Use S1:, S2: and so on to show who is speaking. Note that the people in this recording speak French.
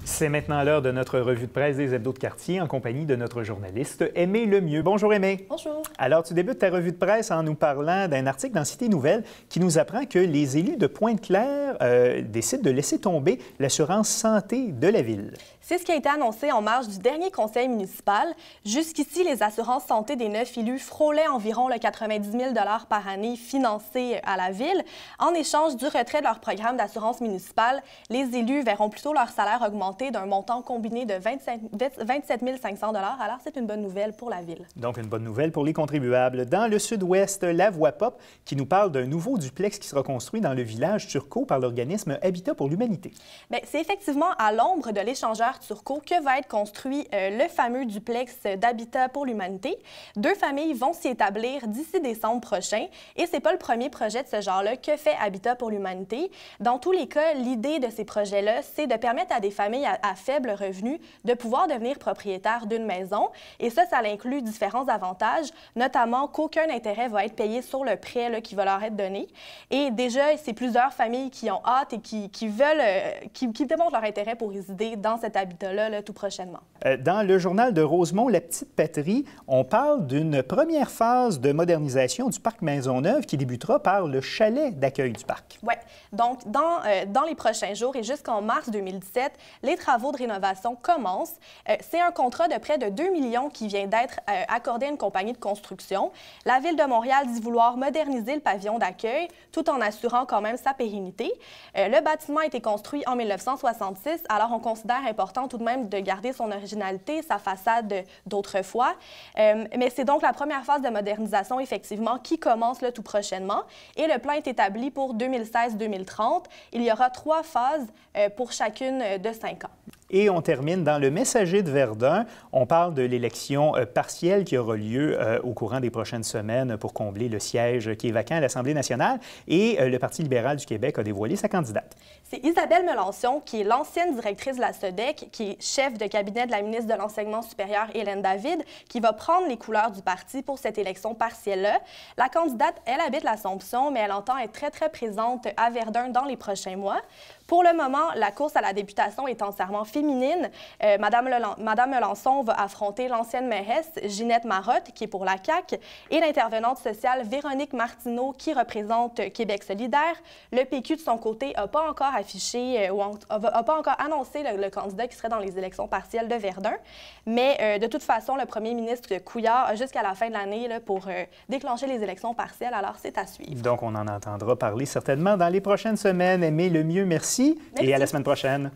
S1: C'est maintenant l'heure de notre revue de presse des hebdos de quartier en compagnie de notre journaliste Aimée Lemieux. Bonjour Aimée.
S2: Bonjour.
S1: Alors, tu débutes ta revue de presse en nous parlant d'un article dans Cité Nouvelle qui nous apprend que les élus de Pointe-Claire décident de laisser tomber l'assurance santé de la ville.
S2: C'est ce qui a été annoncé en marge du dernier conseil municipal. Jusqu'ici, les assurances santé des 9 élus frôlaient environ le 90 000 par année financés à la ville. En échange du retrait de leur programme d'assurance municipale, les élus verront plutôt leur salaire augmenter d'un montant combiné de 27 500 $. Alors, c'est une bonne nouvelle pour la ville.
S1: Donc, une bonne nouvelle pour les contribuables. Dans le sud-ouest, La Voix Pop qui nous parle d'un nouveau duplex qui sera construit dans le village Turcot par l'organisme Habitat pour l'humanité.
S2: Bien, c'est effectivement à l'ombre de l'échangeur Turcot que va être construit le fameux duplex d'Habitat pour l'humanité. 2 familles vont s'y établir d'ici décembre prochain et c'est pas le premier projet de ce genre-là que fait Habitat pour l'humanité. Dans tous les cas, l'idée de ces projets-là, c'est de permettre à des familles à faible revenu de pouvoir devenir propriétaires d'une maison. Et ça inclut différents avantages, notamment qu'aucun intérêt va être payé sur le prêt là, qui va leur être donné. Et déjà, c'est plusieurs familles qui ont hâte et qui démontrent leur intérêt pour résider dans cet habitat-là tout prochainement.
S1: Dans le journal de Rosemont, La Petite Patrie, on parle d'une première phase de modernisation du parc Maisonneuve qui débutera par le chalet d'accueil du parc.
S2: Oui. Donc, dans les prochains jours et jusqu'en mars 2017, les travaux de rénovation commencent. C'est un contrat de près de 2 millions qui vient d'être accordé à une compagnie de construction. La Ville de Montréal dit vouloir moderniser le pavillon d'accueil tout en assurant quand même sa pérennité. Le bâtiment a été construit en 1966, alors on considère important tout de même de garder son originalité, sa façade d'autrefois. Mais c'est donc la première phase de modernisation, effectivement, qui commence là, tout prochainement. Et le plan est établi pour 2016-2030. Il y aura 3 phases pour chacune de 5 ans.
S1: Et on termine dans le Messager de Verdun. On parle de l'élection partielle qui aura lieu au courant des prochaines semaines pour combler le siège qui est vacant à l'Assemblée nationale. Et le Parti libéral du Québec a dévoilé sa candidate.
S2: C'est Isabelle Melançon, qui est l'ancienne directrice de la SODEC, qui est chef de cabinet de la ministre de l'Enseignement supérieur, Hélène David, qui va prendre les couleurs du parti pour cette élection partielle-là. La candidate, elle habite l'Assomption, mais elle entend être très, très présente à Verdun dans les prochains mois. Pour le moment, la course à la députation est entièrement féminine. Madame Melançon va affronter l'ancienne mairesse Ginette Marotte, qui est pour la CAQ, et l'intervenante sociale Véronique Martineau, qui représente Québec solidaire. Le PQ, de son côté, n'a pas encore affiché ou n'a pas encore annoncé le candidat qui serait dans les élections partielles de Verdun. Mais de toute façon, le premier ministre Couillard a jusqu'à la fin de l'année pour déclencher les élections partielles, alors c'est à suivre.
S1: Donc, on en entendra parler certainement dans les prochaines semaines. Aimée Lemieux, merci.
S2: Merci.
S1: Et à la semaine prochaine.